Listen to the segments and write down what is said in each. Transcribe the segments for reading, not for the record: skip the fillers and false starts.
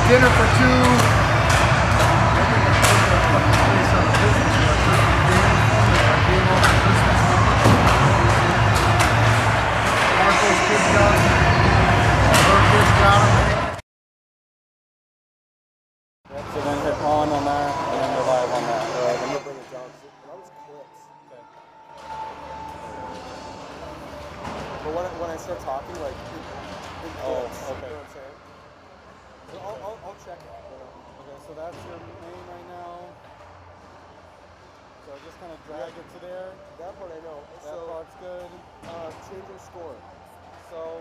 dinner for two. So then hit on that, and then we're live on that. Alright, then we'll bring it down. That was clips. Okay. But when I start talking, like, it clips, okay. You know what I'm saying? So I'll check it. Okay, so that's your main right now. So I just kind of drag it to there. That part I know. That part's good. Changing score. So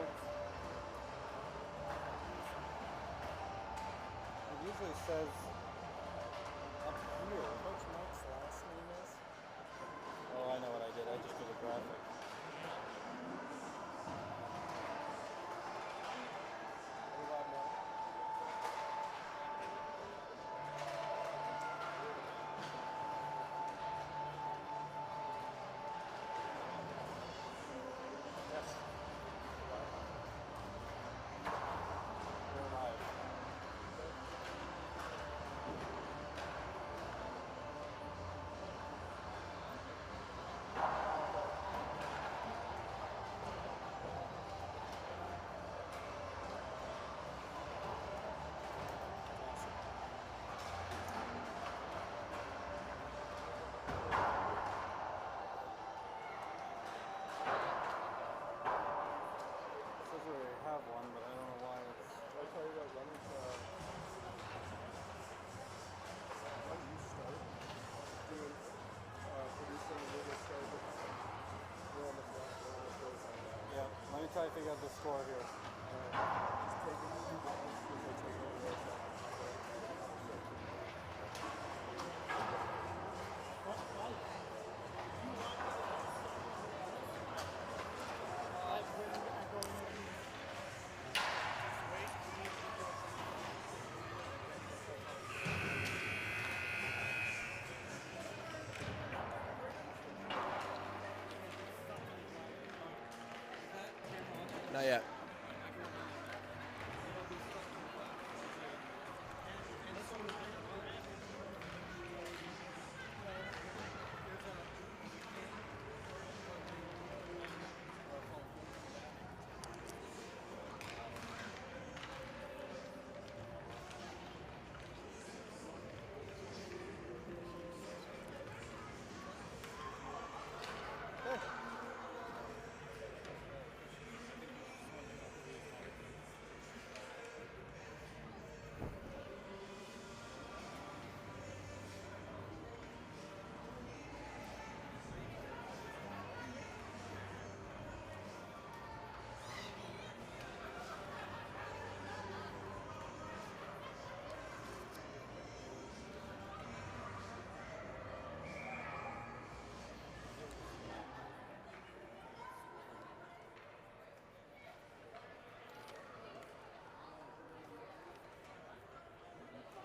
it usually says up here. Coach Mike's last name is? Oh, I know what I did. I just did a graphic. One, but I don't know why it's. Did I tell you that running when you start doing producing a video start, we're on the front, we're on the goes on that. Yeah, let me try to figure out the score here. Just take it easy, guys, because I take it away. Not yet.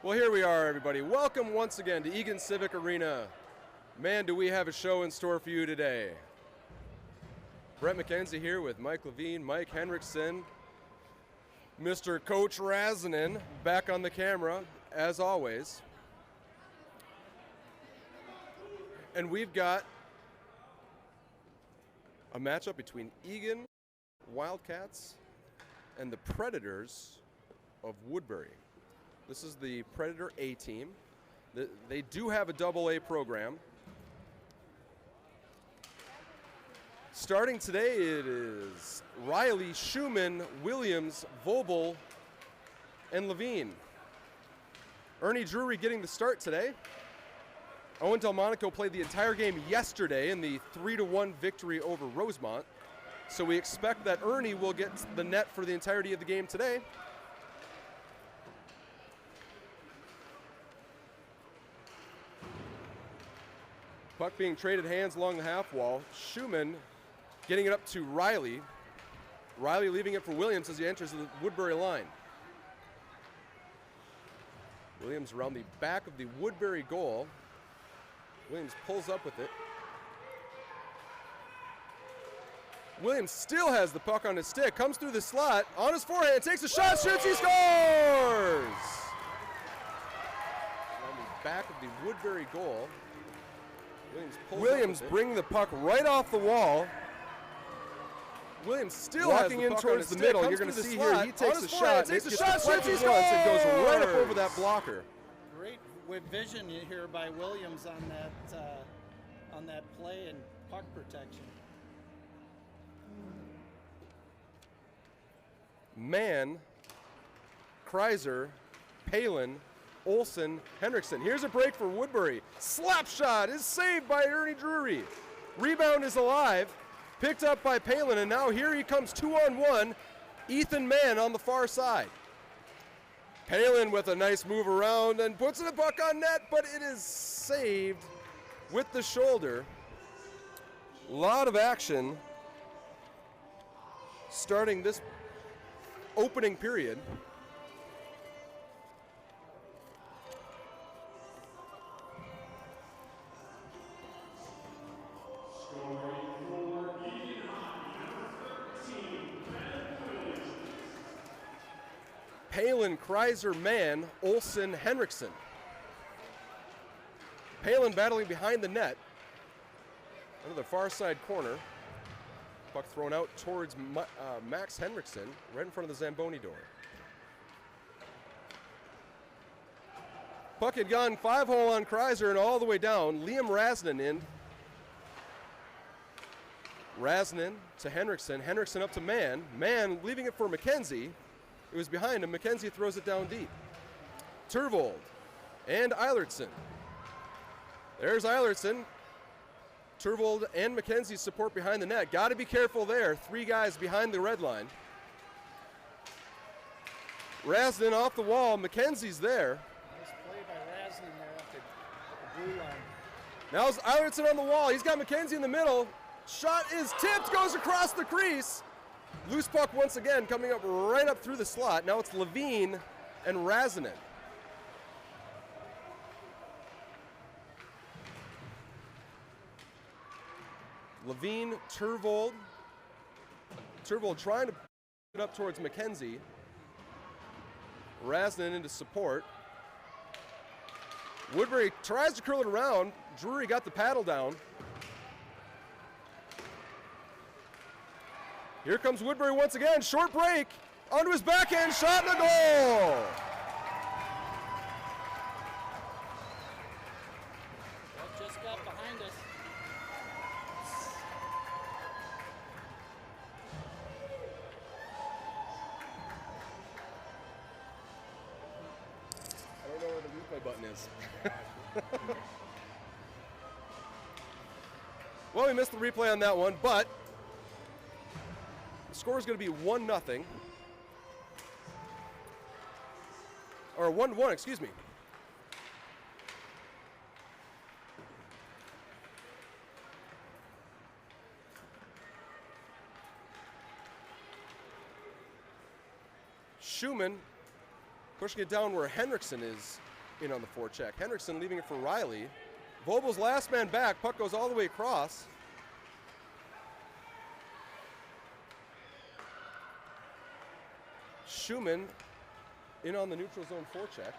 Well, here we are, everybody. Welcome once again to Eagan Civic Arena. Man, do we have a show in store for you today. Brett McKenzie here with Mike Levine, Mike Henriksen, Mr. Coach Razanen back on the camera, as always. And we've got a matchup between Eagan Wildcats and the Predators of Woodbury. This is the Predator A team. They do have a AA program. Starting today, it is Riley, Schumann, Williams, Vobel, and Levine. Ernie Drury getting the start today. Owen Delmonico played the entire game yesterday in the 3-1 victory over Rosemont. So we expect that Ernie will get the net for the entirety of the game today. Puck being traded hands along the half wall. Schumann getting it up to Riley. Riley leaving it for Williams as he enters the Woodbury line. Williams around the back of the Woodbury goal. Williams pulls up with it. Williams still has the puck on his stick, comes through the slot, on his forehand, takes a shot, shoots, he scores! back of the Woodbury goal. Williams bringing the puck right off the wall. Williams still walking in towards the middle. You're going to see here, he takes a shot, takes a shot, shoots, he scores! And goes right up over that blocker. Great vision here by Williams on that play and puck protection. Mann, Kreiser, Palin, Olsen, Henriksen. Here's a break for Woodbury. Slap shot is saved by Ernie Drury. Rebound is alive. Picked up by Palin, and now here he comes 2-on-1. Ethan Mann on the far side. Palin with a nice move around and puts the puck on net, but it is saved with the shoulder. A lot of action starting this opening period. Palin, Kreiser, Mann, Olsen, Henriksen. Palin battling behind the net. Under the far side corner. Puck thrown out towards Max Henriksen, right in front of the Zamboni door. Puck had gone 5-hole on Kreiser and all the way down. Liam Rasnan in. Rasnan to Henriksen. Henriksen up to Mann. Mann leaving it for McKenzie. It was behind him. McKenzie throws it down deep. Turvold and Eilertson. There's Eilertson. Turvold and McKenzie's support behind the net. Got to be careful there. 3 guys behind the red line. Rasnan off the wall. McKenzie's there. Nice play by Rasnan there at the blue line. Now's Eilertson on the wall. He's got McKenzie in the middle. Shot is tipped, goes across the crease. Loose puck once again coming up right up through the slot. Now it's Levine and Rasnan. Levine, Turvold. Turvold trying to put it up towards McKenzie. Rasnan into support. Woodbury tries to curl it around. Drury got the paddle down. Here comes Woodbury once again. Short break. Onto his backhand shot and a goal. That just got behind us. I don't know where the replay button is. Well, we missed the replay on that one, but the score is going to be 1-0. Or 1-1, excuse me. Schumann pushing it down where Henriksen is in on the forecheck. Henriksen leaving it for Riley. Vobel's last man back. Puck goes all the way across. Schumann in on the neutral zone forecheck.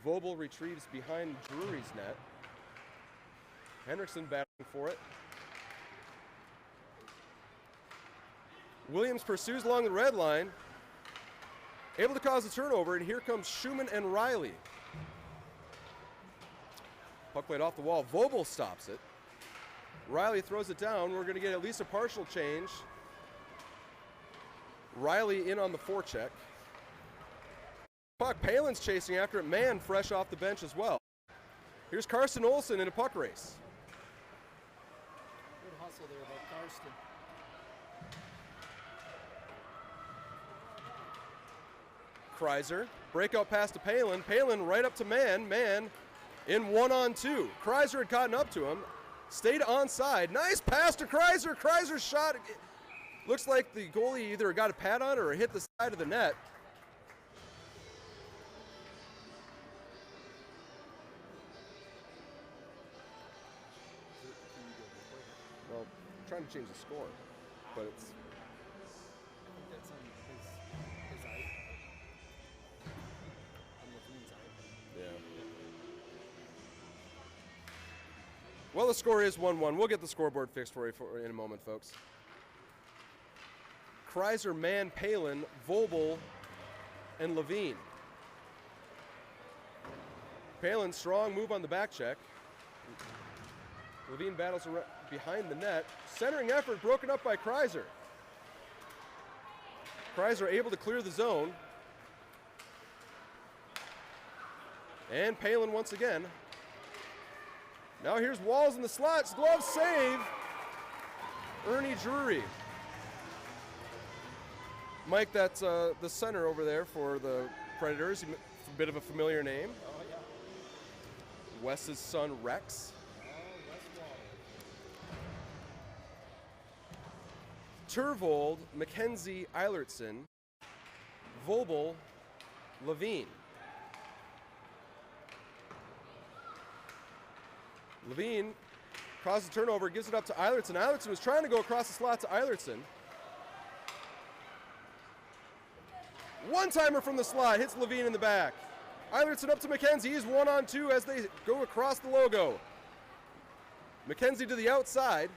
Vobel retrieves behind Drury's net. Henriksen battling for it. Williams pursues along the red line. Able to cause a turnover, and here comes Schumann and Riley. Puck played off the wall. Vobel stops it. Riley throws it down. We're going to get at least a partial change. Riley in on the forecheck. Puck, Palin's chasing after it. Mann fresh off the bench as well. Here's Karsten Olsen in a puck race. Good hustle there by Karsten. Kreiser, breakout pass to Palin. Palin right up to Mann. Mann in 1-on-2. Kreiser had gotten up to him. Stayed onside. Nice pass to Kreiser. Kreiser's shot. Looks like the goalie either got a pad on it or hit the side of the net. Well, I'm trying to change the score, but it's... Well, the score is 1-1. We'll get the scoreboard fixed for you in a moment, folks. Kreiser, Mann, Palin, Vobel, and Levine. Palin, strong move on the back check. Levine battles behind the net. Centering effort broken up by Kreiser. Kreiser able to clear the zone. And Palin once again. Now here's Walls in the slots. Glove save. Ernie Drury. Mike, that's the center over there for the Predators. A bit of a familiar name. Oh, yeah. Wes's son, Rex. Oh, Wes Waller. Turvold, Mackenzie Eilertson, Vobel, Levine. Levine causes a turnover, gives it up to Eilertson. Eilertson was trying to go across the slot to Eilertson. One-timer from the slot, hits Levine in the back. Eilertson up to Mackenzie, he's 1-on-2 as they go across the logo. Mackenzie to the outside.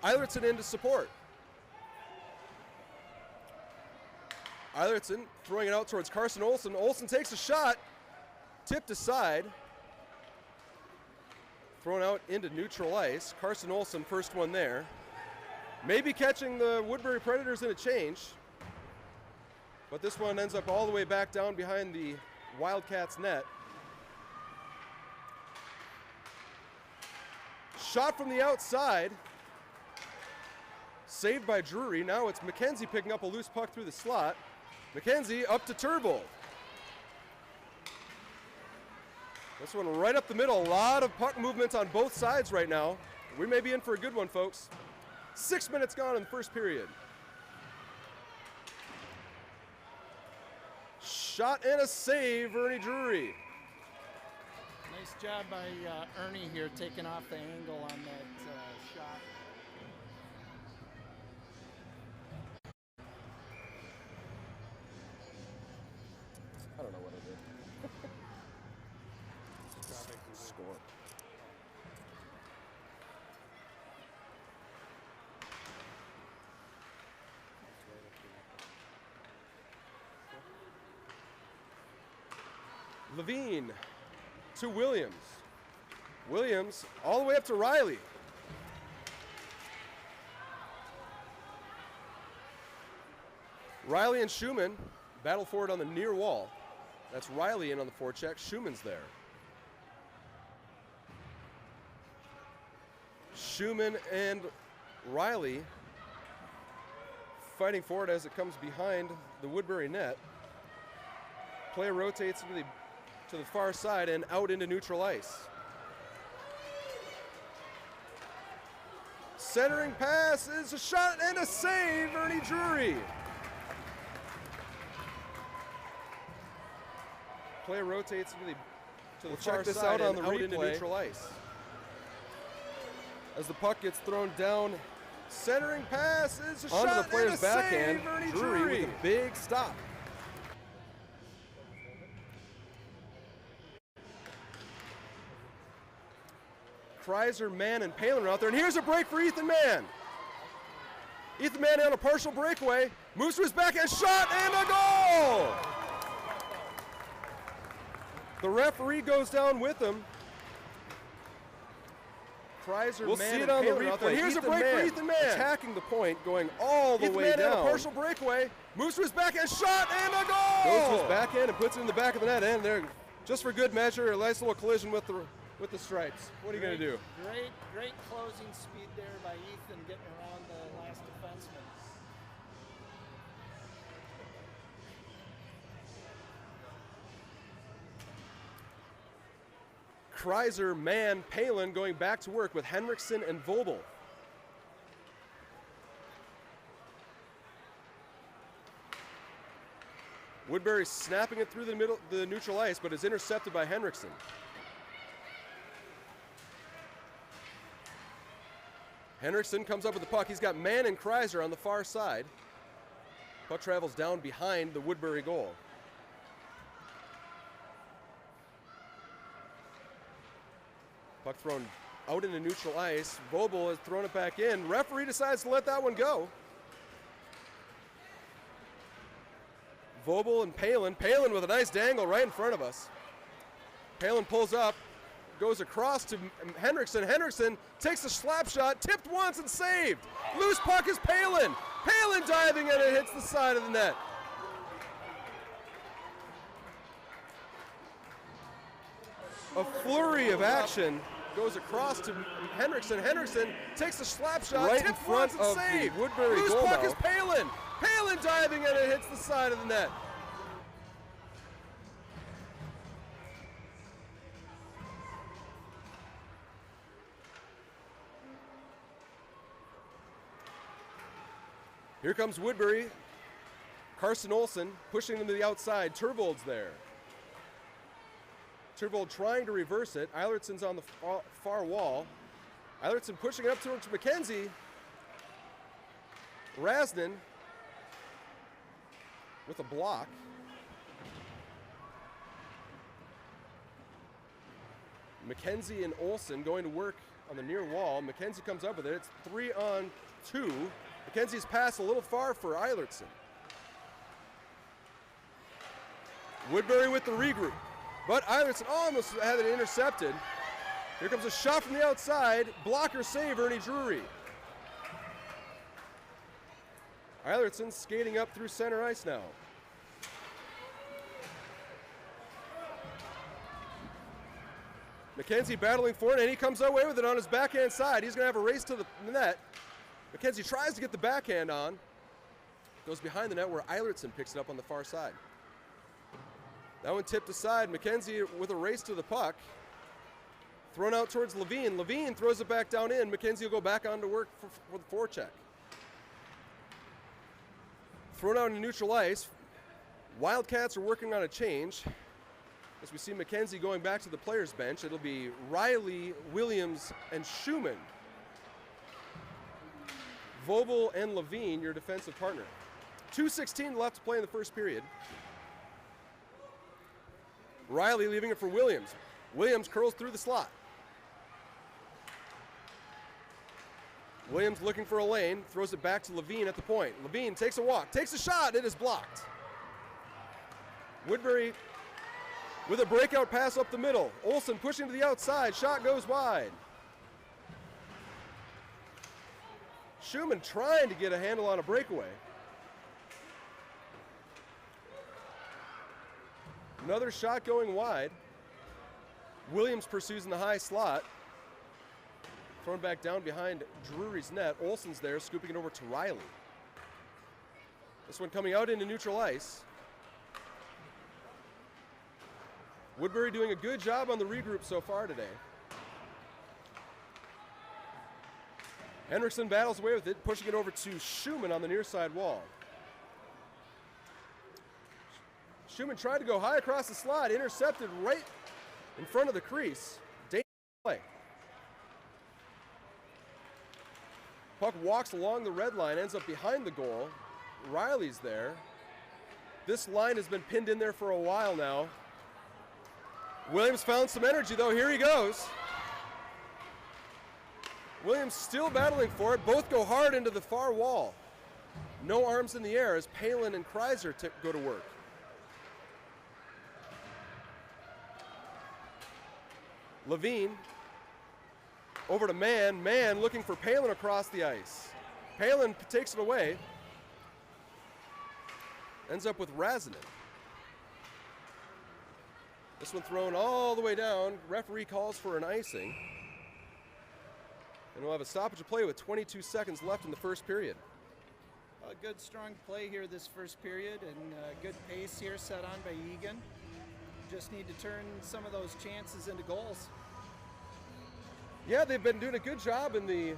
Eilertson in to support. Eilertson throwing it out towards Carson Olsen. Olsen takes a shot, tipped aside. Thrown out into neutral ice. Carson Olsen, first one there. Maybe catching the Woodbury Predators in a change. But this one ends up all the way back down behind the Wildcats net. Shot from the outside. Saved by Drury. Now it's Mackenzie picking up a loose puck through the slot. Mackenzie up to Turbo. This one right up the middle. A lot of puck movement on both sides right now. We may be in for a good one, folks. 6 minutes gone in the first period. Shot and a save, Ernie Drury. Nice job by Ernie here, taking off the angle on that shot. I don't know what I did. Score. Levine to Williams. Williams all the way up to Riley. Riley and Schumann battle for it on the near wall. That's Riley in on the forecheck. Schumann's there. Schumann and Riley fighting for it as it comes behind the Woodbury net. Play rotates to the far side and out into neutral ice. Centering pass is a shot and a save, Ernie Drury. Play rotates to the far side and out into neutral ice. As the puck gets thrown down, centering pass is a shot onto the player's and a backhand. save, Ernie Drury Drury with a big stop. Kreiser, Mann, and Palin are out there, and here's a break for Ethan Mann. Ethan Mann on a partial breakaway, moves to his backhand, shot, and a goal! The referee goes down with him. Kreiser, We'll Mann, see it and on the Palin are out there. replay. Here's Ethan a break for Mann Ethan Mann. attacking the point, going all the Ethan way Mann on down. a partial breakaway, moves to his backhand, shot, and a goal! Goes to his backhand and puts it in the back of the net, and there, just for good measure, a nice little collision with the stripes. What are you going to do? Great closing speed there by Ethan, getting around the last defenseman. Kreiser, Mann, Palin going back to work with Henriksen and Vobel. Woodbury snapping it through the neutral ice, but is intercepted by Henriksen. Henriksen comes up with the puck. He's got Mann and Kreiser on the far side. Puck travels down behind the Woodbury goal. Puck thrown out into neutral ice. Vobel has thrown it back in. Referee decides to let that one go. Vobel and Palin. Palin with a nice dangle right in front of us. Palin pulls up, goes across to Henriksen. Henriksen takes a slap shot, tipped once and saved. Loose puck is Palin. Palin diving and it hits the side of the net. A flurry of action goes across to Henriksen. Henriksen takes a slap shot, right in tipped front once and of saved. the Woodbury Loose goal puck now. is Palin. Palin diving and it hits the side of the net. Here comes Woodbury. Carson Olsen pushing them to the outside. Turvold's there. Turvold trying to reverse it. Eilertson's on the far wall. Eilertson pushing it up towards McKenzie. Rasnin with a block. McKenzie and Olsen going to work on the near wall. McKenzie comes up with it. It's 3-on-2. McKenzie's pass a little far for Eilertson. Woodbury with the regroup. But Eilertson almost had it intercepted. Here comes a shot from the outside. Blocker save, Ernie Drury. Eilertson skating up through center ice now. McKenzie battling for it, and he comes away with it on his backhand side. He's going to have a race to the net. McKenzie tries to get the backhand on. Goes behind the net where Eilertson picks it up on the far side. That one tipped aside. McKenzie with a race to the puck. Thrown out towards Levine. Levine throws it back down in. McKenzie will go back on to work for the forecheck. Thrown out into neutral ice. Wildcats are working on a change. As we see McKenzie going back to the players' bench, it'll be Riley, Williams, and Schumann. Vobel and Levine, your defensive partner. 2:16 left to play in the first period. Riley leaving it for Williams. Williams curls through the slot. Williams looking for a lane, throws it back to Levine at the point. Levine takes a walk, takes a shot, it is blocked. Woodbury with a breakout pass up the middle. Olsen pushing to the outside, shot goes wide. Schumann trying to get a handle on a breakaway. Another shot going wide. Williams pursues in the high slot. Thrown back down behind Drury's net. Olsen's there, scooping it over to Riley. This one coming out into neutral ice. Woodbury doing a good job on the regroup so far today. Henriksen battles away with it, pushing it over to Schumann on the near side wall. Schumann tried to go high across the slot, intercepted right in front of the crease. Dangerous play. Puck walks along the red line, ends up behind the goal. Riley's there. This line has been pinned in there for a while now. Williams found some energy though, here he goes. Williams still battling for it, both go hard into the far wall. No arms in the air as Palin and Kreiser go to work. Levine over to Mann. Mann looking for Palin across the ice. Palin takes it away. Ends up with Rasinin. This one thrown all the way down. Referee calls for an icing. And we'll have a stoppage of play with 22 seconds left in the first period. A good strong play here this first period, and good pace here set on by Eagan. Just need to turn some of those chances into goals. Yeah, they've been doing a good job in the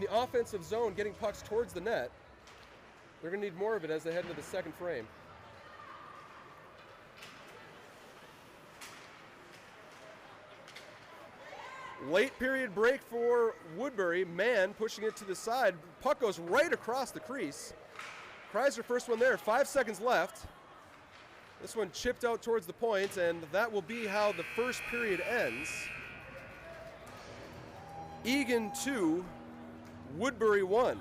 offensive zone, getting pucks towards the net. They're going to need more of it as they head into the second frame. Late period break for Woodbury. Mann pushing it to the side. Puck goes right across the crease. Kreiser first one there, 5 seconds left. This one chipped out towards the point, and that will be how the first period ends. Eagan 2, Woodbury 1.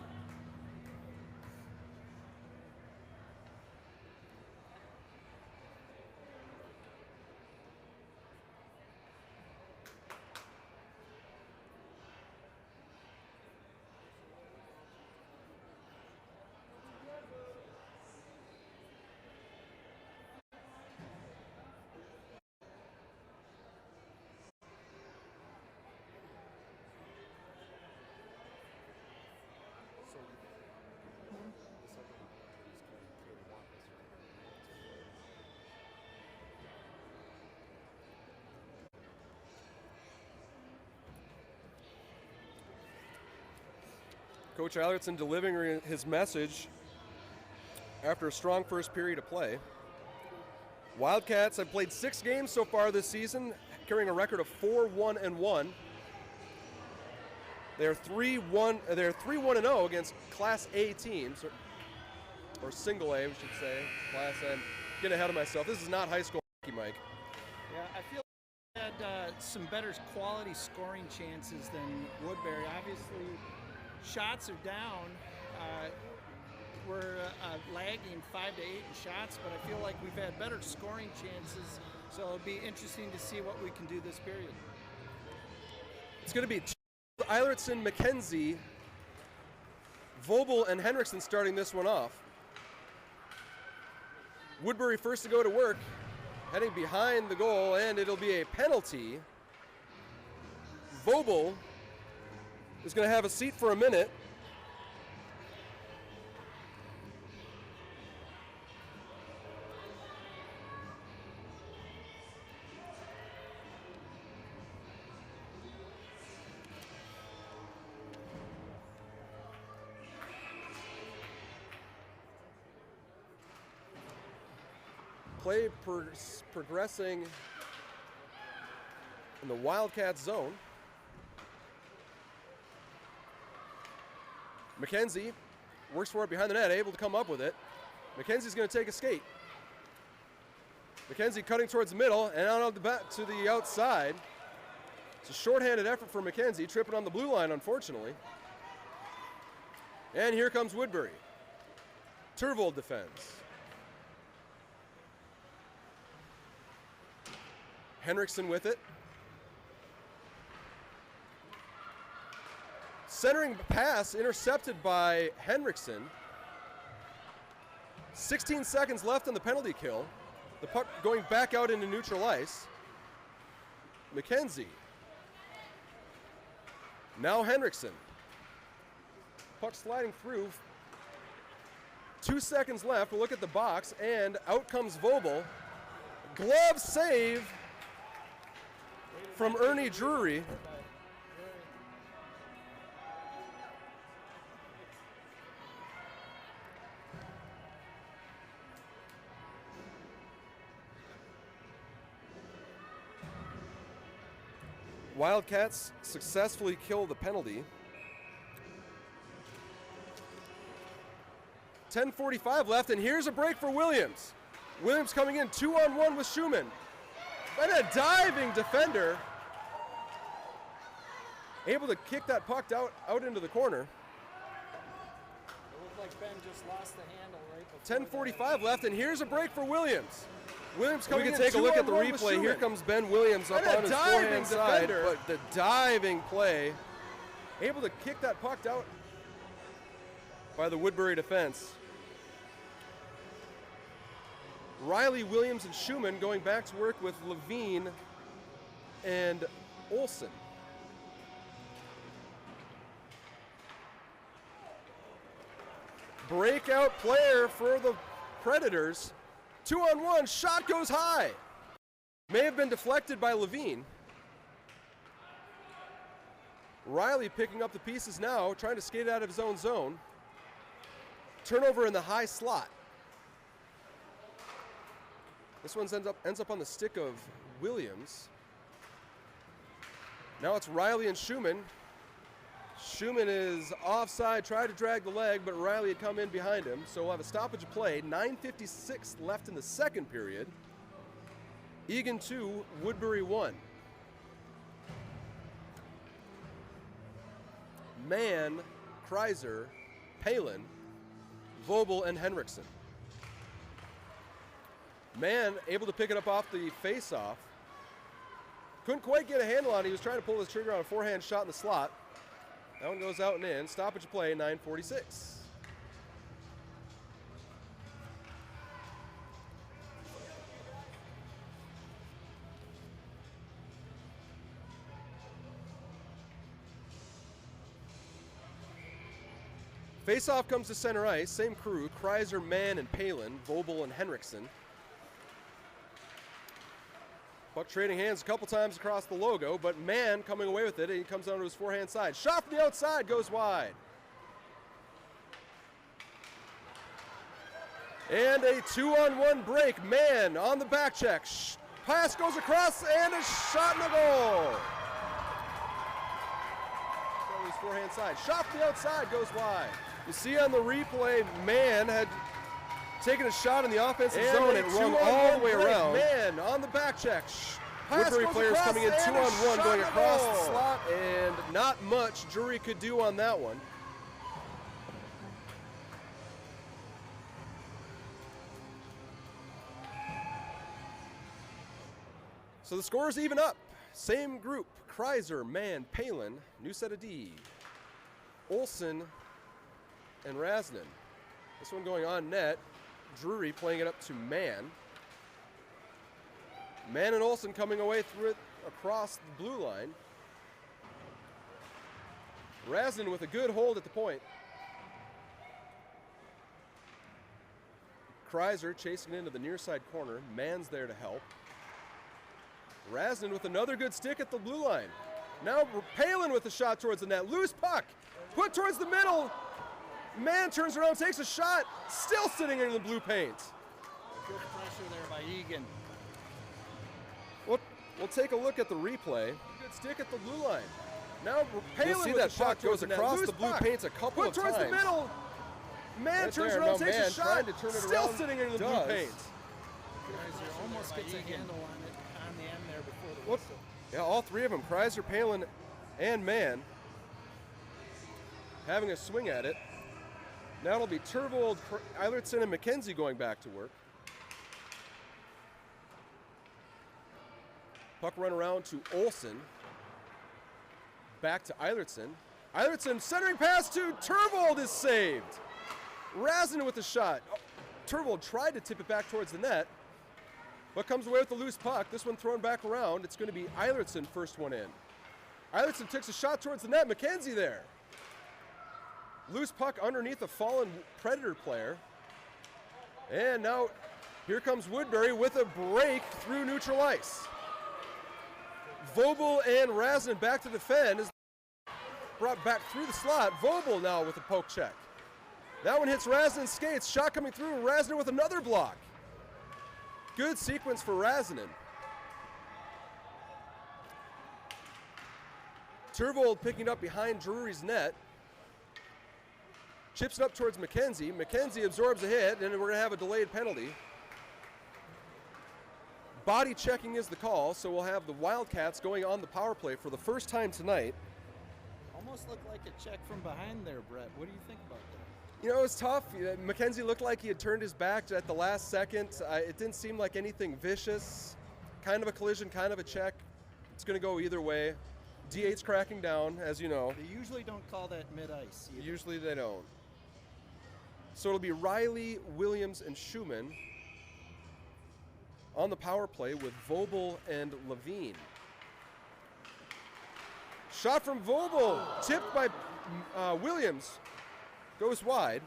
Coach Eilertson delivering his message after a strong first period of play. Wildcats have played 6 games so far this season, carrying a record of 4-1-1. They're 3-1-0 against Class A teams, or Single A, we should say. Class A. Get ahead of myself. This is not high school hockey, Mike. Yeah, I feel like we had some better quality scoring chances than Woodbury. Obviously, shots are down. We're lagging 5 to 8 in shots, but I feel like we've had better scoring chances, so it'll be interesting to see what we can do this period. It's going to be Eilertson, McKenzie, Vobel, and Henriksen starting this one off. Woodbury first to go to work, heading behind the goal, and it'll be a penalty. Vobel is going to have a seat for a minute. Play progressing in the Wildcats zone. McKenzie works for it behind the net, able to come up with it. McKenzie's going to take a skate. McKenzie cutting towards the middle and out of the back to the outside. It's a shorthanded effort for McKenzie, tripping on the blue line, unfortunately. And here comes Woodbury. Turvold defends. Henriksen with it. Centering pass intercepted by Henriksen. 16 seconds left on the penalty kill. The puck going back out into neutral ice. McKenzie. Now Henriksen. Puck sliding through. 2 seconds left. We'll look at the box, and out comes Vobel. Glove save from Ernie Drury. Wildcats successfully kill the penalty. 10:45 left, and here's a break for Williams. Williams coming in 2-on-1 with Schumann. And a diving defender. Able to kick that puck out into the corner. It looked like Ben just lost the handle right before 10:45 left, and here's a break for Williams. Williams coming in. We can take a 2-on-1 look at the with replay. Schumann. Here comes Ben Williams up And on a his diving forehand side, defender. but the diving play, able to kick that puck out by the Woodbury defense. Riley, Williams, and Schumann going back to work with Levine and Olsen. Breakout player for the Predators. 2-on-1, shot goes high. May have been deflected by Levine. Riley picking up the pieces now, trying to skate out of his own zone. Turnover in the high slot. This one ends up on the stick of Williams. Now it's Riley and Schumann. Schumann is offside, tried to drag the leg, but Riley had come in behind him. So we'll have a stoppage of play. 9:56 left in the second period. Eagan 2, Woodbury 1. Mann, Kreiser, Palin, Vobel, and Henriksen. Mann able to pick it up off the face-off. Couldn't quite get a handle on it. He was trying to pull his trigger on a forehand shot in the slot. That one goes out and in. Stoppage play, 9:46. Face-off comes to center ice. Same crew, Kreiser, Mann, and Palin, Vobel, and Henriksen. Puck trading hands a couple times across the logo, but Mann coming away with it, and he comes down to his forehand side. Shot from the outside, goes wide. And a 2-on-1 break. Mann on the back check. Pass goes across, and a shot in the goal. From his forehand side. Shot from the outside, goes wide. You see on the replay, Mann had taken a shot in the offensive zone and run all the way around. Mann on the back check. Woodbury players coming in 2-on-1, going across the slot, and not much Drury could do on that one. So the score is even up. Same group, Kreiser, Mann, Palin, new set of D, Olsen, and Rasnin. This one going on net. Drury playing it up to Mann. Mann and Olsen coming away through it across the blue line. Rasnin with a good hold at the point. Kreiser chasing into the near side corner. Mann's there to help. Rasnin with another good stick at the blue line. Now Palin with the shot towards the net. Loose puck. Put towards the middle. Mann turns around, takes a shot. Still sitting in the blue paint. Good pressure there by Eagan. We'll take a look at the replay. Good stick at the blue line. Now Palin You'll see with that the puck goes across the blue paint a couple of times. Put towards the middle. Mann Right turns there. around, Now takes Mann a shot. trying to turn it Still around. sitting in the blue Does. paint. Kreiser almost gets a handle on it on the end there before the What? whistle. Yeah, all three of them, Kreiser, Palin, and Mann, having a swing at it. Now it'll be Turvold, Eilertson, and McKenzie going back to work. Puck run around to Olsen. Back to Eilertson. Eilertson centering pass to Turvold is saved. Rasnin with the shot. Oh, Turvold tried to tip it back towards the net, but comes away with the loose puck. This one thrown back around. It's going to be Eilertson first one in. Eilertson takes a shot towards the net. McKenzie there. Loose puck underneath a fallen Predator player. And now here comes Woodbury with a break through neutral ice. Vobel and Rasnin back to defend is brought back through the slot. Vobel now with a poke check. That one hits Rasnin's skates. Shot coming through. Rasnin with another block. Good sequence for Rasnin. Turvold picking up behind Drury's net. Chips it up towards McKenzie. McKenzie absorbs a hit, and we're going to have a delayed penalty. Body checking is the call, so we'll have the Wildcats going on the power play for the first time tonight. Almost looked like a check from behind there, Brett. What do you think about that? You know, it was tough. McKenzie looked like he had turned his back at the last second. It didn't seem like anything vicious. Kind of a collision, kind of a check. It's going to go either way. D8's cracking down, as you know. They usually don't call that mid-ice either. Usually they don't. So it'll be Riley, Williams, and Schumann on the power play with Vobel and Levine. Shot from Vobel, tipped by Williams, goes wide.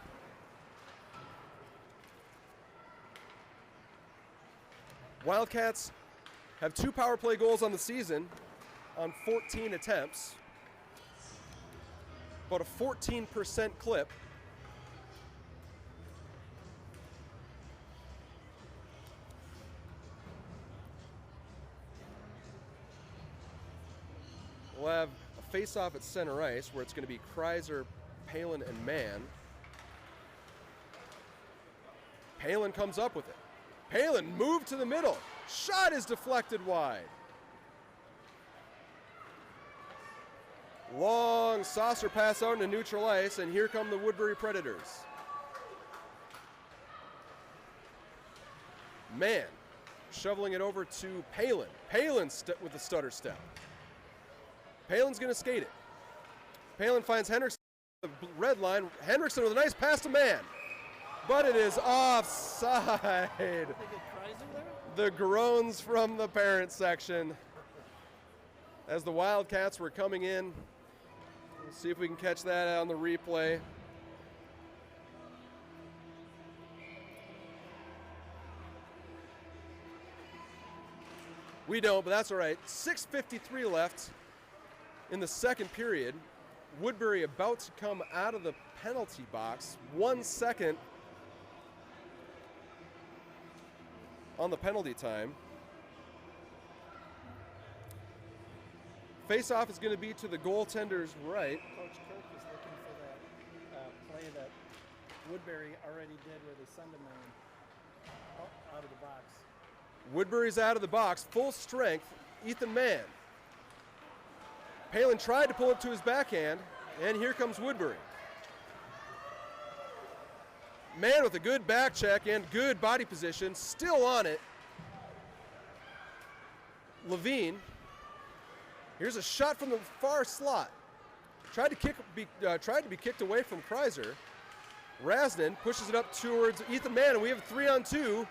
Wildcats have 2 power play goals on the season on 14 attempts, about a 14% clip. We'll have a face-off at center ice where it's going to be Kreiser, Palin, and Mann. Palin comes up with it. Palin moved to the middle. Shot is deflected wide. Long long saucer pass out into neutral ice, and here come the Woodbury Predators. Mann shoveling it over to Palin. Palin with the stutter step. Palin's going to skate it. Palin finds Henriksen at the red line. Henriksen with a nice pass to Mann. But it is offside. The groans from the parent section as the Wildcats were coming in. We'll see if we can catch that on the replay. We don't, but that's all right. 6:53 left in the second period. Woodbury about to come out of the penalty box. 1 second on the penalty time. Face-off is going to be to the goaltender's right. Coach Kirk is looking for that play that Woodbury already did where they send a man out of the box. Woodbury's out of the box, full strength. Ethan Mann. Palin tried to pull it to his backhand, and here comes Woodbury. Mann with a good back check and good body position, still on it. Levine. Here's a shot from the far slot. Tried to be kicked away from Kreiser. Rasnin pushes it up towards Ethan Mann, and we have a 3-on-2.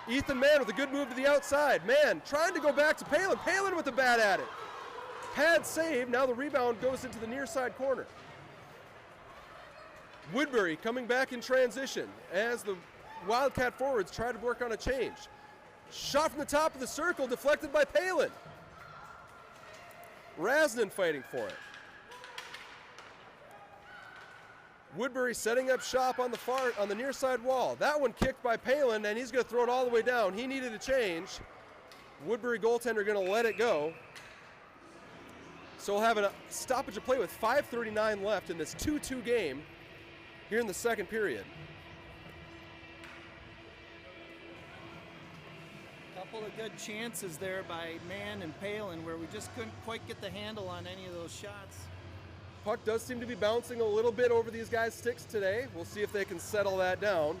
Ethan Mann with a good move to the outside. Mann trying to go back to Palin. Palin with the bat at it. Pad save. Now the rebound goes into the near side corner. Woodbury coming back in transition as the Wildcat forwards try to work on a change. Shot from the top of the circle, deflected by Palin. Rasnin fighting for it. Woodbury setting up shop on the near side wall. That one kicked by Palin, and he's going to throw it all the way down. He needed a change. Woodbury goaltender going to let it go. So we'll have a stoppage of play with 5:39 left in this 2-2 game here in the second period. Couple of good chances there by Mann and Palin where we just couldn't quite get the handle on any of those shots. Puck does seem to be bouncing a little bit over these guys' sticks today. We'll see if they can settle that down.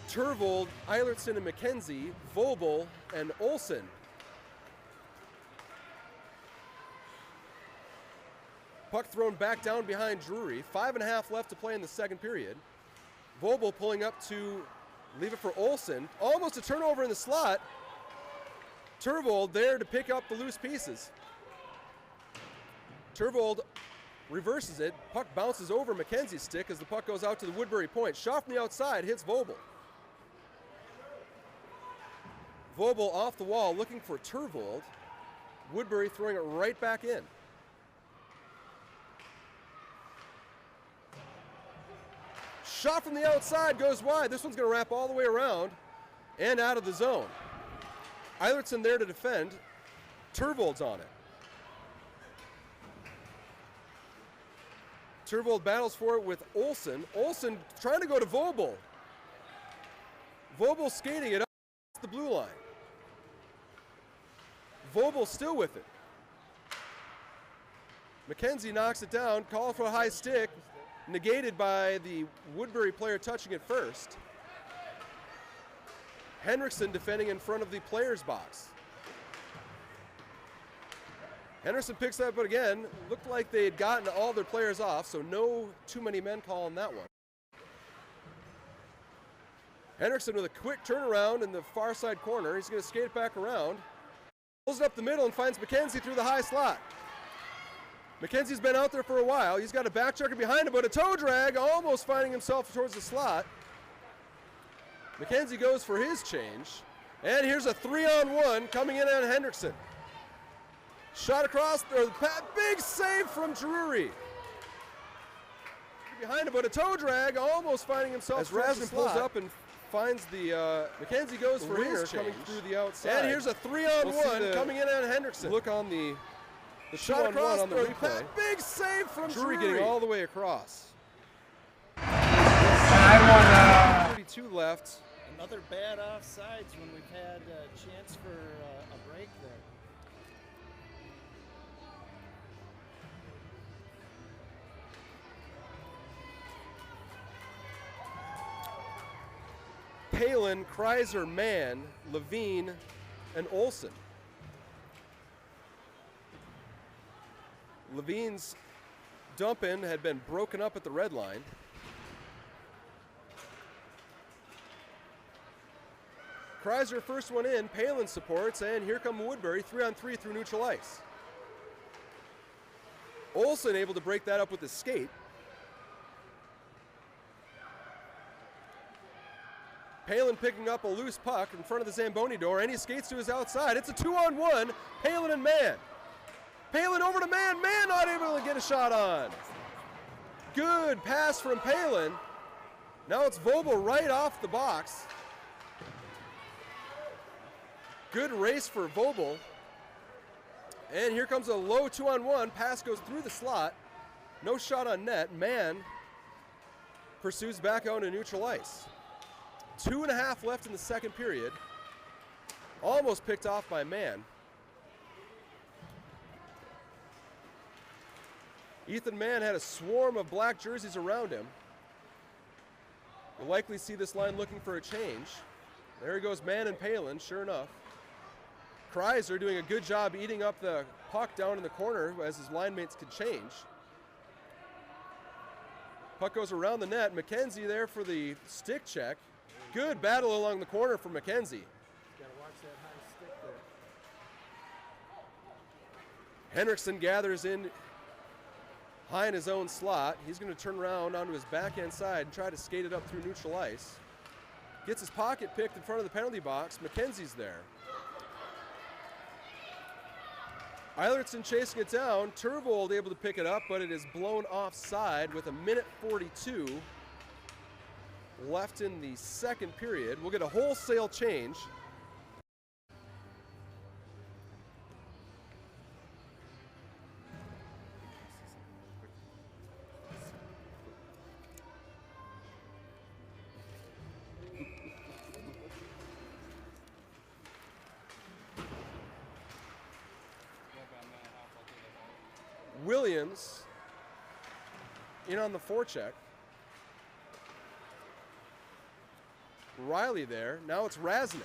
Turvold, Eilertson, and McKenzie, Vobel, and Olsen. Puck thrown back down behind Drury. 5.5 left to play in the second period. Vobel pulling up to leave it for Olsen. Almost a turnover in the slot. Turvold there to pick up the loose pieces. Turvold reverses it. Puck bounces over McKenzie's stick as the puck goes out to the Woodbury point. Shot from the outside, hits Vobel. Vobel off the wall looking for Turvold. Woodbury throwing it right back in. Shot from the outside goes wide. This one's going to wrap all the way around and out of the zone. Eilertson there to defend. Turvold's on it. Turvold battles for it with Olsen. Olsen trying to go to Vobel. Vobel skating it up the blue line. Vobel still with it. McKenzie knocks it down, call for a high stick, negated by the Woodbury player touching it first. Henriksen defending in front of the player's box. Henderson picks that up again. Looked like they had gotten all their players off, so no too many men call on that one. Henderson with a quick turnaround in the far side corner. He's going to skate it back around. Pulls it up the middle and finds McKenzie through the high slot. McKenzie's been out there for a while. He's got a back checker behind him, but a toe drag, almost finding himself towards the slot. McKenzie goes for his change. And here's a 3-on-1 coming in on Hendrickson. Shot across, big save from Drury. Behind him, but a toe drag, almost finding himself as Rasmus pulls up and finds the, McKenzie goes for his change. Coming through the outside. And here's a 3-on-1 coming in on Hendrickson. Look on the shot across on the replay. Big save from Drury. Getting all the way across. 32 left. Another bad offsides when we've had a chance for a break there. Palin, Kreiser, Mann, Levine, and Olson. Levine's dump in had been broken up at the red line. Kreiser first one in, Palin supports, and here come Woodbury 3-on-3 through neutral ice. Olson able to break that up with his skate. Palin picking up a loose puck in front of the Zamboni door, and he skates to his outside. It's a 2-on-1, Palin and Mann. Palin over to Mann, Mann not able to get a shot on. Good pass from Palin. Now it's Vogel right off the box. Good race for Vogel. And here comes a low 2-on-1, pass goes through the slot. No shot on net, Mann pursues back out to neutral ice. 2.5 left in the second period. Almost picked off by Mann. Ethan Mann had a swarm of black jerseys around him. We'll likely see this line looking for a change. There he goes, Mann and Palin, sure enough. Kreiser doing a good job eating up the puck down in the corner as his line mates could change. Puck goes around the net. McKenzie there for the stick check. Good battle along the corner for McKenzie. Gotta watch that high stick there. Henriksen gathers in high in his own slot. He's going to turn around onto his backhand side and try to skate it up through neutral ice. Gets his pocket picked in front of the penalty box. McKenzie's there. Eilertson chasing it down. Turvold able to pick it up, but it is blown offside with 1:42 left in the second period. We'll get a wholesale change. Williams in on the forecheck. Riley there. Now it's Rasnin.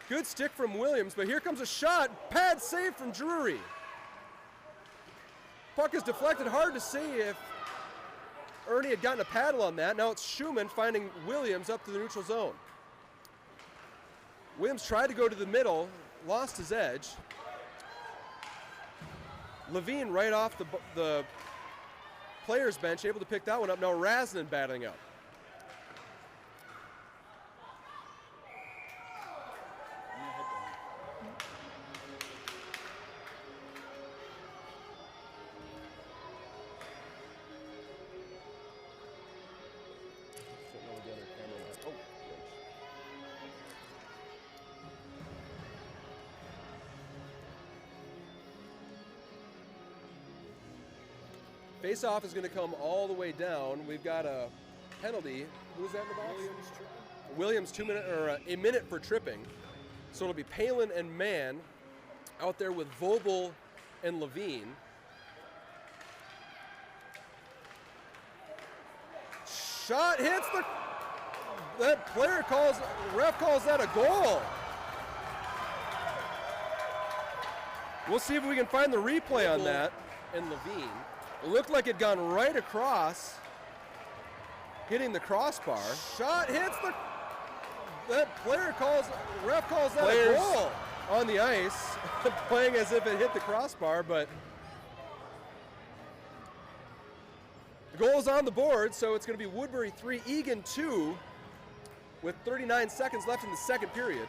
Good stick from Williams, but here comes a shot. Pad save from Drury. Puck is deflected. Hard to see if Ernie had gotten a paddle on that. Now it's Schumann finding Williams up to the neutral zone. Williams tried to go to the middle, lost his edge. Levine right off the players bench, able to pick that one up. Now Rasnin battling up. Face-off is going to come all the way down. We've got a penalty. Who's that in the box? Williams, 2 minute or a minute for tripping. So it'll be Palin and Mann out there with Vogel and Levine. Shot hits the. That player calls. Ref calls that a goal. We'll see if we can find the replay on that. And Levine. It looked like it gone right across, hitting the crossbar. Shot hits the. That player calls. Ref calls that a goal on the ice, playing as if it hit the crossbar, but the goal is on the board, so it's going to be Woodbury 3, Eagan 2, with 39 seconds left in the second period.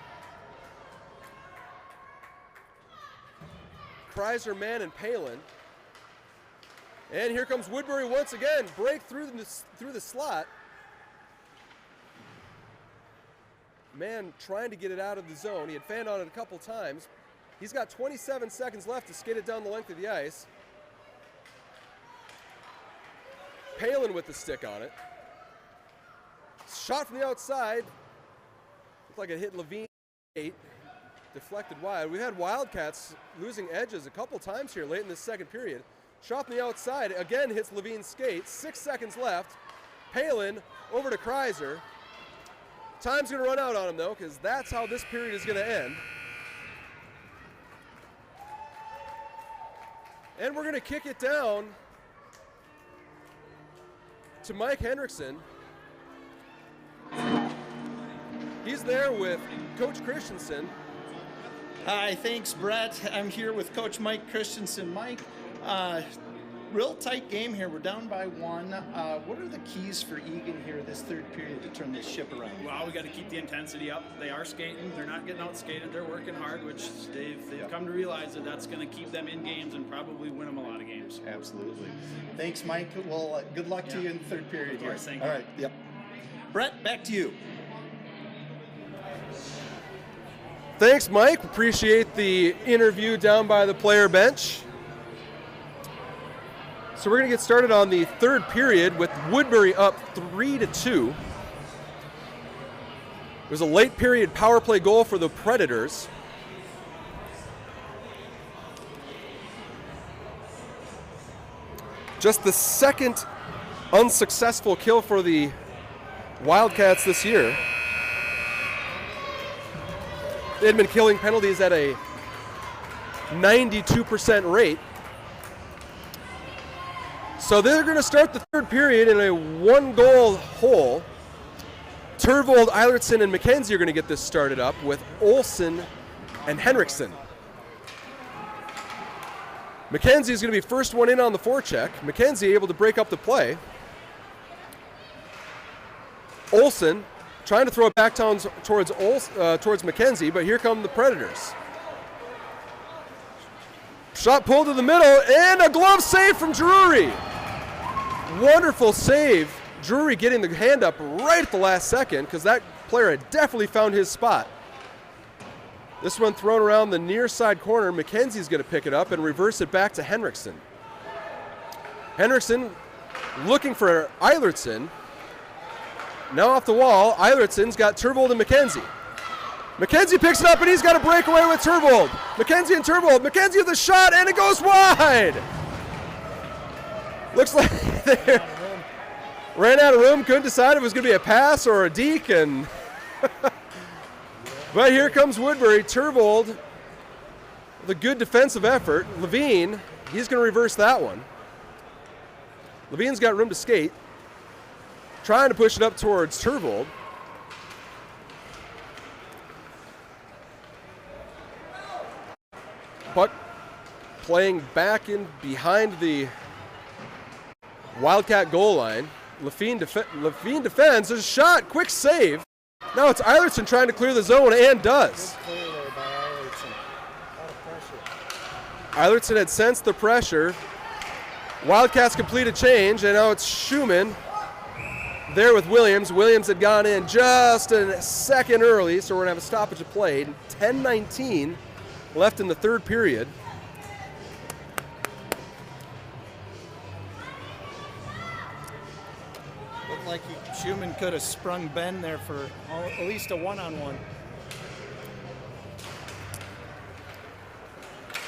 Kreiser, Mann, and Palin. And here comes Woodbury once again. Break through the slot. Mann trying to get it out of the zone. He had fanned on it a couple times. He's got 27 seconds left to skate it down the length of the ice. Palin with the stick on it. Shot from the outside. Looked like it hit Levine. Deflected wide. We had Wildcats losing edges a couple times here late in the second period. Shot from the outside, again hits Levine's skate. 6 seconds left. Palin over to Kreiser. Time's going to run out on him, though, because that's how this period is going to end. And we're going to kick it down to Mike Hendrickson. He's there with Coach Christensen. Hi, thanks, Brett. I'm here with Coach Mike Christensen. Mike, real tight game here. We're down by 1. What are the keys for Eagan here this third period to turn this ship around? Well, we got to keep the intensity up. They are skating. They're not getting out-skated. They're working hard, which they've come to realize that that's going to keep them in games and probably win them a lot of games. Absolutely. Thanks, Mike. Well, good luck to you in the third period here. Thank you. All right. Yep. Brett, back to you. Thanks, Mike. Appreciate the interview down by the player bench. So we're going to get started on the third period with Woodbury up 3-2. It was a late period power play goal for the Predators. Just the second unsuccessful kill for the Wildcats this year. They had been killing penalties at a 92% rate. So they're going to start the third period in a 1-goal hole. Turvold, Eilertson, and McKenzie are going to get this started up with Olsen and Henriksen. McKenzie is going to be first one in on the forecheck. McKenzie able to break up the play. Olsen trying to throw it back towards McKenzie, but here come the Predators. Shot pulled to the middle, and a glove save from Drury. Wonderful save. Drury getting the hand up right at the last second because that player had definitely found his spot. This one thrown around the near side corner. McKenzie's going to pick it up and reverse it back to Henriksen. Henriksen looking for Eilertson. Now off the wall, Eilertson's got Turvold and McKenzie. McKenzie picks it up and he's got a breakaway with Turvold. McKenzie and Turvold. McKenzie with the shot and it goes wide. Looks like they ran out of room, couldn't decide if it was going to be a pass or a deke. And but here comes Woodbury. Turvold with a good defensive effort. Levine, he's going to reverse that one. Levine's got room to skate. Trying to push it up towards Turvold. Puck playing back in behind the Wildcat goal line. Levine defends. There's a shot. Quick save. Now it's Eilertson trying to clear the zone and does. Eilertson had sensed the pressure. Wildcats complete a change, and now it's Schumann there with Williams. Williams had gone in just a second early, so we're going to have a stoppage of play. 10:19 left in the third period. Looked like Schumann could have sprung Ben there for at least a one-on-one.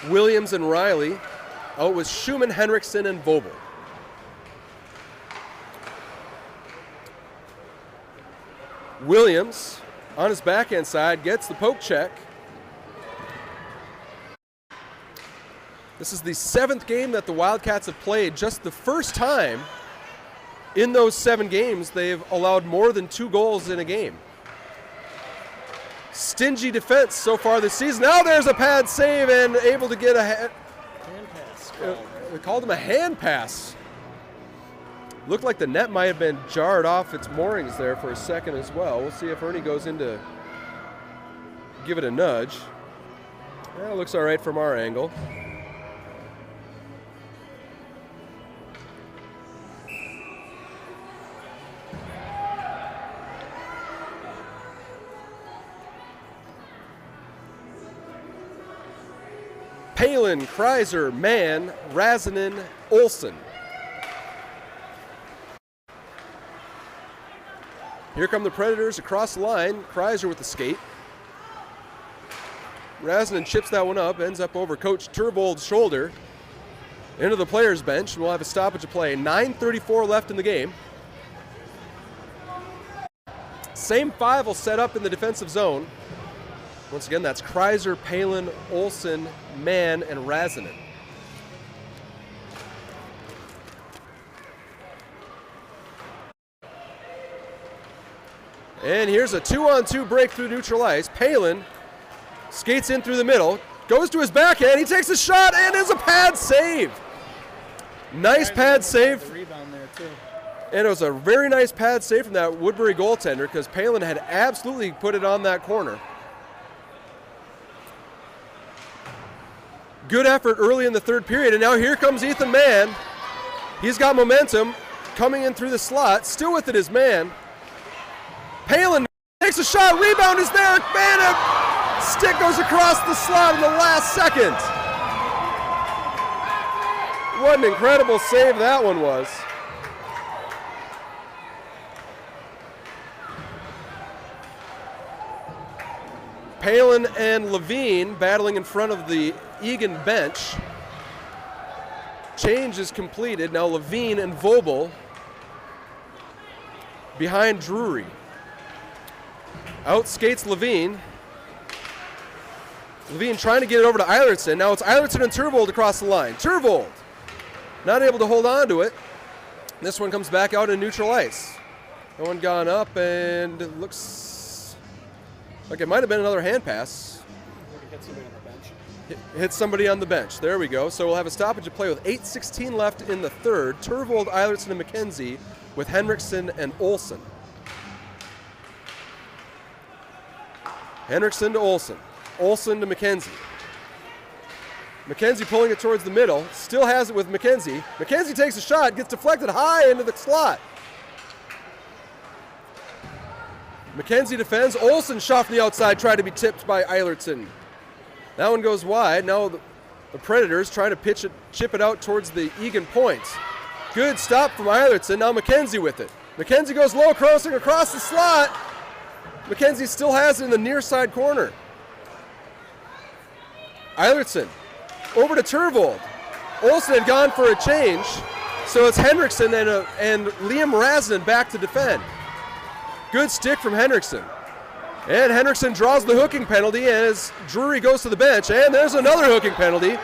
Williams and Riley. Oh, it was Schumann, Henriksen, and Vobel. Williams on his backhand side gets the poke check. This is the 7th game that the Wildcats have played. Just the first time in those 7 games they've allowed more than 2 goals in a game. Stingy defense so far this season. Now there's a pad save and able to get a hand pass. They called him a hand pass. Looked like the net might have been jarred off its moorings there for a second as well. We'll see if Ernie goes in to give it a nudge. Yeah, it looks all right from our angle. Palin, Kreiser, Mann, Razinen, Olsen. Here come the Predators across the line. Kreiser with the skate. Razinen chips that one up, ends up over Coach Turvold's shoulder. into the players' bench. We'll have a stoppage of play. 9:34 left in the game. Same five will set up in the defensive zone. Once again, that's Kreiser, Palin, Olsen, Mann, and Razinen. And here's a 2-on-2 break through neutral ice. Palin skates in through the middle, goes to his backhand, he takes a shot, and is a pad save. Nice pad save. The rebound there too. And it was a very nice pad save from that Woodbury goaltender because Palin had absolutely put it on that corner. Good effort early in the third period, and now here comes Ethan Mann. He's got momentum coming in through the slot. Still with it is Mann. Palin takes a shot, rebound is there. Man, a stick goes across the slot in the last second. What an incredible save that one was. Palin and Levine battling in front of the Eagan bench. Change is completed. Now Levine and Vobel behind Drury. Out skates Levine. Levine trying to get it over to Eilertson. Now it's Eilertson and Turvold across the line. Turvold not able to hold on to it. This one comes back out in neutral ice. That one gone up, and it looks like it might have been another hand pass. Hit somebody on the bench. Hit somebody on the bench. There we go. So we'll have a stoppage of play with 8:16 left in the third. Turvold, Eilertson, and McKenzie with Henriksen and Olsen. Henriksen to Olsen. Olsen to McKenzie. McKenzie pulling it towards the middle. Still has it with McKenzie. McKenzie takes a shot, gets deflected high into the slot. McKenzie defends. Olsen shot from the outside, tried to be tipped by Eilertson. That one goes wide. Now the Predators trying to chip it out towards the Eagan points. Good stop from Eilertson. Now McKenzie with it. McKenzie goes low, crossing across the slot. McKenzie still has it in the near side corner. Eilertson over to Turvold. Olsen had gone for a change, so it's Henriksen and Liam Razinen back to defend. Good stick from Henriksen. And Henriksen draws the hooking penalty as Drury goes to the bench, and there's another hooking penalty.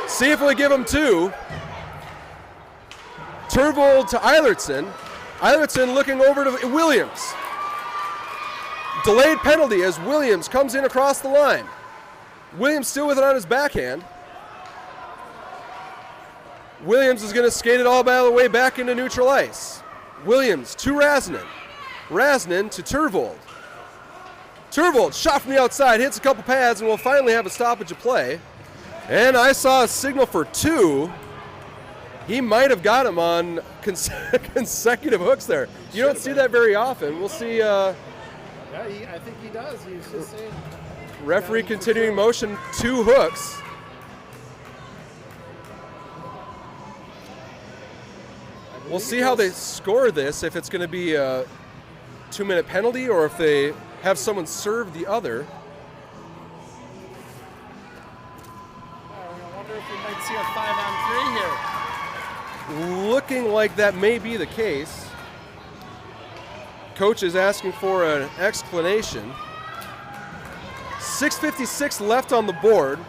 See if we give him two. Turvold to Eilertson. Eilertson looking over to Williams. Delayed penalty as Williams comes in across the line. Williams still with it on his backhand. Williams is going to skate it all the way back into neutral ice. Williams to Razinen. Razinen to Turvold. Turvold shot from the outside, hits a couple pads, and we'll finally have a stoppage of play. And I saw a signal for two. He might have got him on consecutive hooks there. You don't see that very often. We'll see. Yeah, I think he does. He's just saying. Referee continuing motion, two hooks. We'll see how they score this, if it's going to be a 2-minute penalty or if they have someone serve the other. I wonder if we might see a 5-on-3 here. Looking like that may be the case. Coach is asking for an explanation. 6:56 left on the board.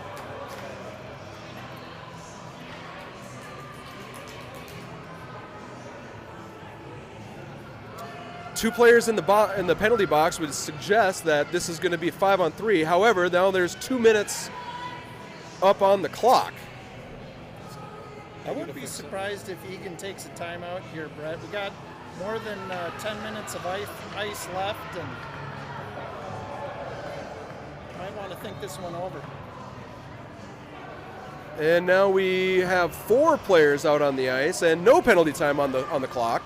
Two players in the penalty box would suggest that this is going to be 5-on-3. However, now there's 2 minutes up on the clock. I wouldn't be surprised if Eagan takes a timeout here, Brett. We got more than 10 minutes of ice left, and might want to think this one over. And now we have 4 players out on the ice and no penalty time on the clock.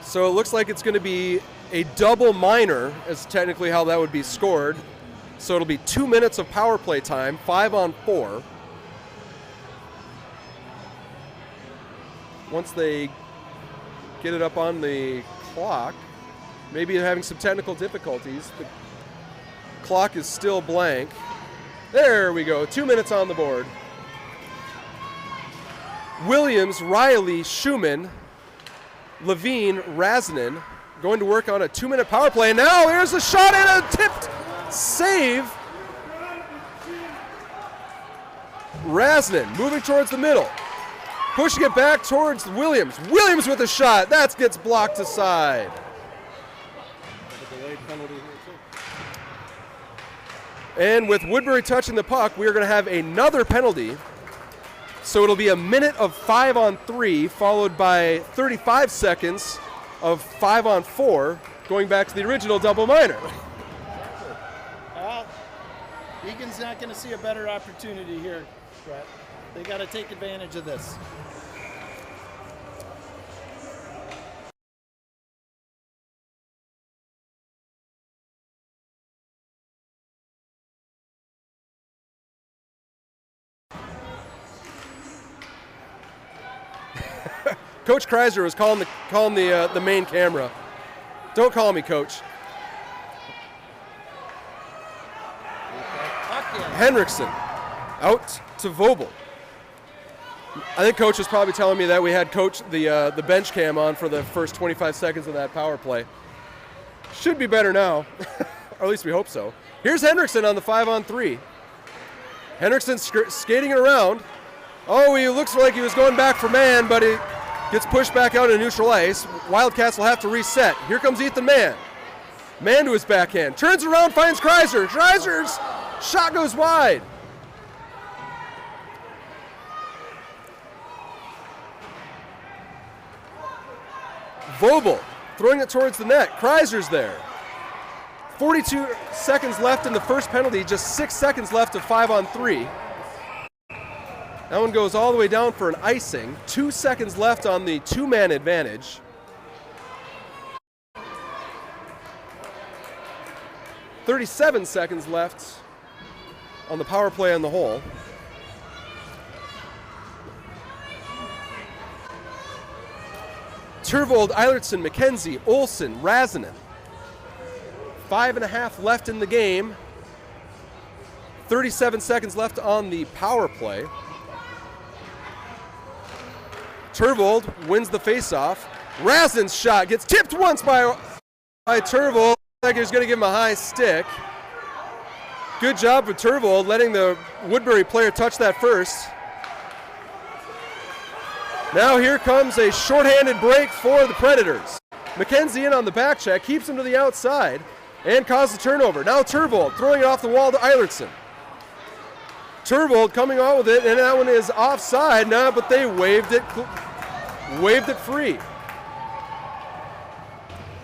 So it looks like it's going to be a double minor, is technically how that would be scored. So it'll be 2 minutes of power play time, 5-on-4. once they get it up on the clock. Maybe having some technical difficulties. The clock is still blank. There we go, 2 minutes on the board. Williams, Riley, Schumann, Levine, Razanen going to work on a 2-minute power play. Now here's a shot and a tipped save. Razanen moving towards the middle. Pushing it back towards Williams. Williams with a shot. That gets blocked aside. And with Woodbury touching the puck, we are going to have another penalty. So it'll be a minute of 5-on-3, followed by 35 seconds of 5-on-4, going back to the original double minor. Well, Eagan's not going to see a better opportunity here, Brett. They got to take advantage of this. Coach Kreiser was calling the main camera. Don't call me, Coach. Henriksen out to Vobel. I think Coach was probably telling me that we had the bench cam on for the first 25 seconds of that power play. Should be better now, or at least we hope so. Here's Henriksen on the 5-on-3. Henriksen skating it around. Oh, he looks like he was going back for Mann, but he gets pushed back out in neutral ice. Wildcats will have to reset. Here comes Ethan Mann. Mann to his backhand. Turns around, finds Kreiser. Kreiser's shot goes wide. Vobel throwing it towards the net. Kreiser's there. 42 seconds left in the first penalty. Just 6 seconds left of 5-on-3. That one goes all the way down for an icing. 2 seconds left on the 2-man advantage. $37 seconds left on the power play on the whole. Turvold, Eilertson, McKenzie, Olsen, Razanen. 5.5 left in the game. 37 seconds left on the power play. Turvold wins the faceoff. Raznen's shot gets tipped once by Turvold. Like he's going to give him a high stick. Good job for Turvold letting the Woodbury player touch that first. Now here comes a shorthanded break for the Predators. McKenzie in on the back check, keeps him to the outside, and causes a turnover. Now Turvold throwing it off the wall to Eilertson. Turvold coming out with it, and that one is offside now, but they waved it free.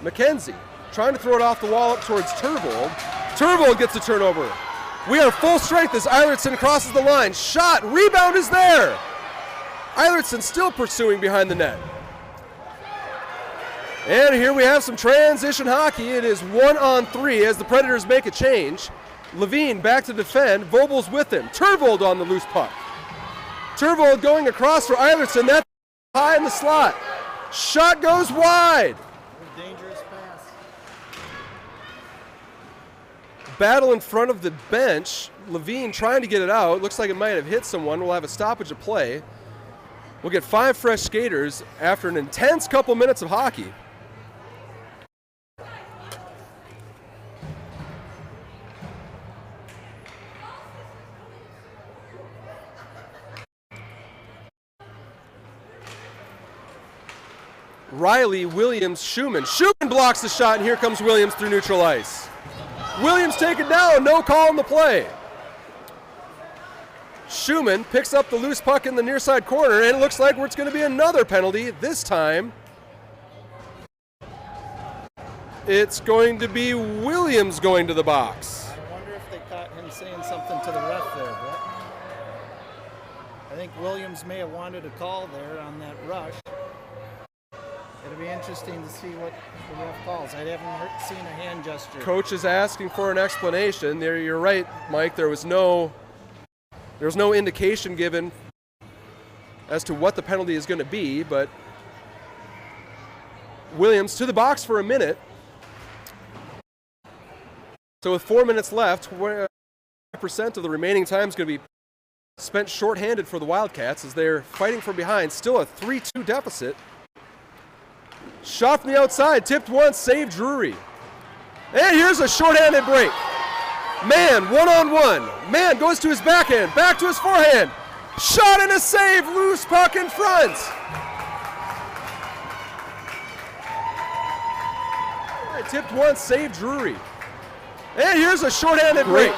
McKenzie trying to throw it off the wall up towards Turvold. Turvold gets a turnover. We are full strength as Eilertson crosses the line. Shot, rebound is there. Eilertson still pursuing behind the net. And here we have some transition hockey. It is 1-on-3 as the Predators make a change. Levine back to defend. Vobel's with him. Turvold on the loose puck. Turvold going across for Eilertson. That's high in the slot. Shot goes wide. Dangerous pass. Battle in front of the bench. Levine trying to get it out. Looks like it might have hit someone. We'll have a stoppage of play. We'll get 5 fresh skaters after an intense couple minutes of hockey. Riley, Williams, Schumann. Schumann blocks the shot, and here comes Williams through neutral ice. Williams taken down, no call on the play. Schumann picks up the loose puck in the near side corner, and it looks like it's going to be another penalty. This time, it's going to be Williams going to the box. I wonder if they caught him saying something to the ref there, Brett. I think Williams may have wanted a call there on that rush. It'll be interesting to see what the ref calls. I haven't seen a hand gesture. Coach is asking for an explanation. There, you're right, Mike. There was no indication given as to what the penalty is going to be, but Williams to the box for a minute. So with 4 minutes left, 5% of the remaining time is going to be spent shorthanded for the Wildcats as they're fighting from behind. Still a 3-2 deficit. Shot from the outside, tipped once, saved Drury. And here's a shorthanded break. Mann, one-on-one. Mann goes to his backhand, back to his forehand. Shot and a save, loose puck in front. Tipped once, saved Drury. And here's a shorthanded break.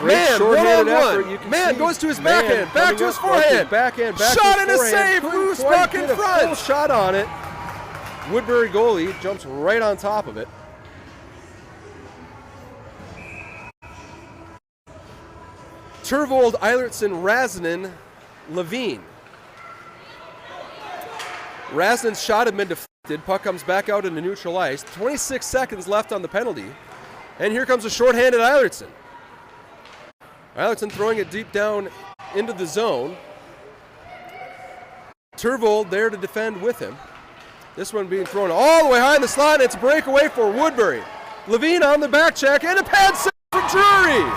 Mann, one-on-one. Mann goes to his backhand, back to his forehand. Backhand, back shot to and his a forehand. save, loose puck in front. Full shot on it. Woodbury goalie jumps right on top of it. Turvold, Eilertson, Razanen, Levine. Razanen's shot had been deflected. Puck comes back out into neutral ice. 26 seconds left on the penalty. And here comes a shorthanded Eilertson. Eilertson throwing it deep down into the zone. Turvold there to defend with him. This one being thrown all the way high in the slot, and it's a breakaway for Woodbury. Levine on the back check, and a pad save for Drury.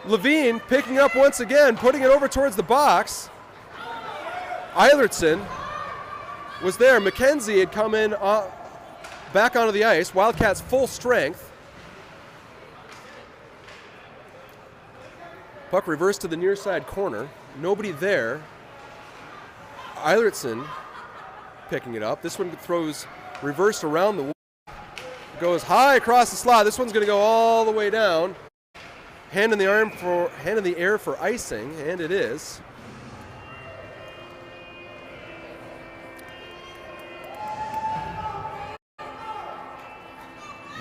Levine picking up once again, putting it over towards the box. Eilertson was there. McKenzie had come in back onto the ice. Wildcats full strength. Puck reversed to the near side corner. Nobody there. Eilertson picking it up. This one throws reversed around the wall. Goes high across the slot. This one's going to go all the way down. Hand in the air for icing, and it is.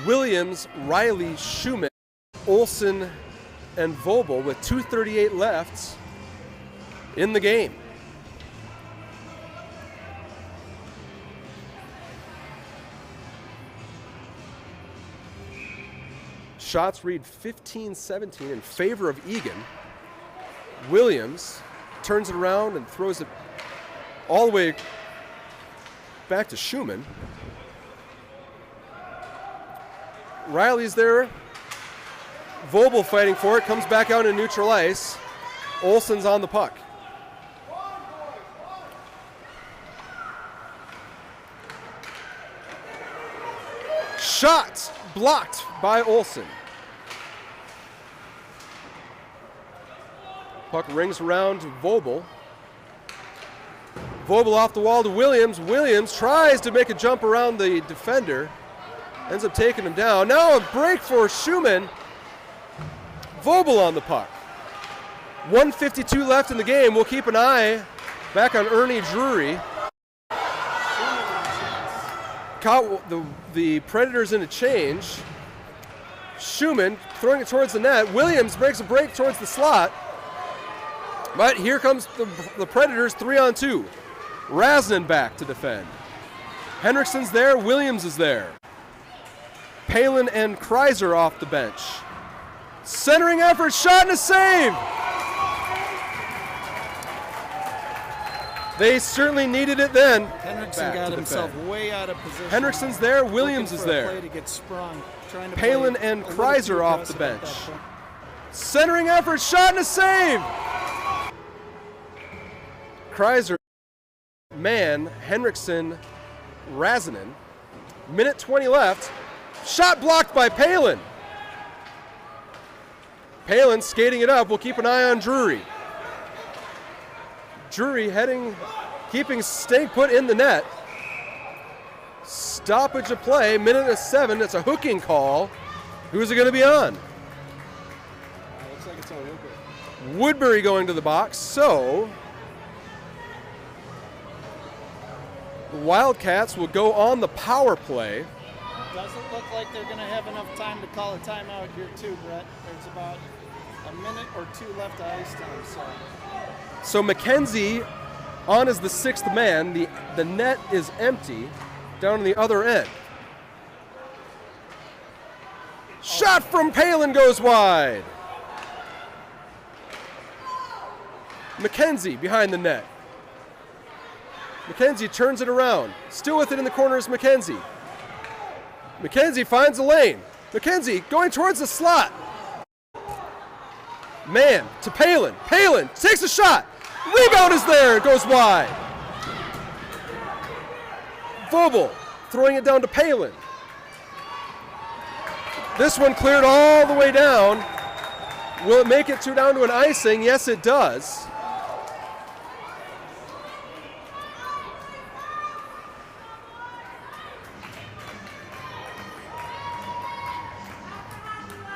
Williams, Riley, Schumann, Olsen, and Vobel with 2:38 left in the game. Shots read 15-17 in favor of Eagan. Williams turns it around and throws it all the way back to Schumann. Riley's there. Vobel fighting for it, comes back out in neutral ice. Olsen's on the puck. Shot blocked by Olsen. Puck rings around to Vobel. Vobel off the wall to Williams. Williams tries to make a jump around the defender. Ends up taking him down. Now a break for Schumann. Vobel on the puck. 1:52 left in the game. We'll keep an eye back on Ernie Drury. Caught the Predators in a change. Schumann throwing it towards the net. Williams breaks a break towards the slot. But here comes the Predators 3-on-2. Razanen back to defend. Henriksen's there. Williams is there. Palin and Kreiser off the bench. Centering effort, shot and a save. They certainly needed it then. Henriksen got himself way out of position. Henriksen's there, Williams is there. Play to get sprung. Palin and Kreiser off the bench. Centering effort, shot and a save. Kreiser, Mann, Henriksen, Razanen. Minute 20 left. Shot blocked by Palin. Palin skating it up. We'll keep an eye on Drury. Drury staying put in the net. Stoppage of play, minute of 7. It's a hooking call. Who's it going to be on? Looks like it's on Woodbury. Woodbury going to the box. So the Wildcats will go on the power play. Doesn't look like they're going to have enough time to call a timeout here too, Brett. There's about a minute or two left of ice time. So McKenzie on as the sixth man. The net is empty down on the other end. Shot from Palin goes wide. McKenzie behind the net. McKenzie turns it around. Still with it in the corner is McKenzie. McKenzie finds a lane. McKenzie going towards the slot. Mann to Palin. Palin takes a shot. Rebound is there. It goes wide. Vobel throwing it down to Palin. This one cleared all the way down. Will it make it down to an icing? Yes, it does.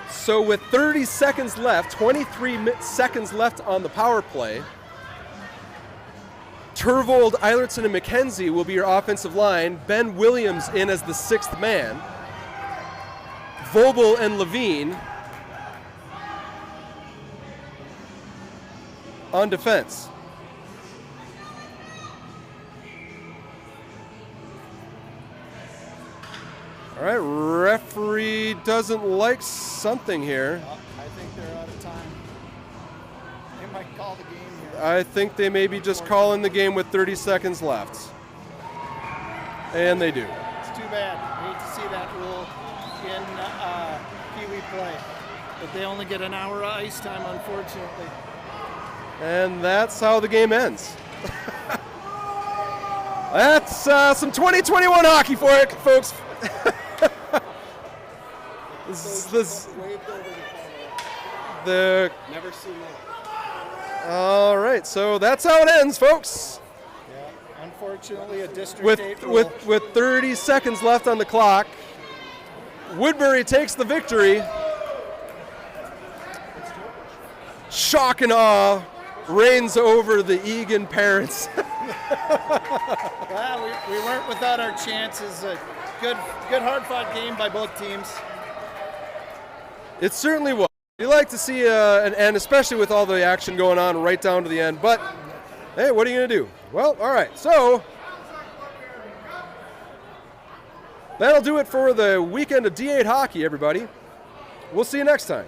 So with 30 seconds left, 23 seconds left on the power play, Turvold, Eilertson, and McKenzie will be your offensive line. Ben Williams in as the sixth man. Vobel and Levine on defense. All right, referee doesn't like something here. I think they're out of time. They might call the game here. I think they may be just calling the game with 30 seconds left. And they do. It's too bad. I hate to see that rule in PeeWee play. But they only get an hour of ice time, unfortunately. And that's how the game ends. That's some 2021 hockey for it, folks. Never seen that. All right, so that's how it ends, folks. Yeah, unfortunately, a District 8 rule. With 30 seconds left on the clock, Woodbury takes the victory. Shock and awe reigns over the Eagan parents. Well, we weren't without our chances. A good hard-fought game by both teams. It certainly was. You like to see an end, especially with all the action going on right down to the end. But, hey, what are you going to do? Well, all right. So, that'll do it for the weekend of D8 hockey, everybody. We'll see you next time.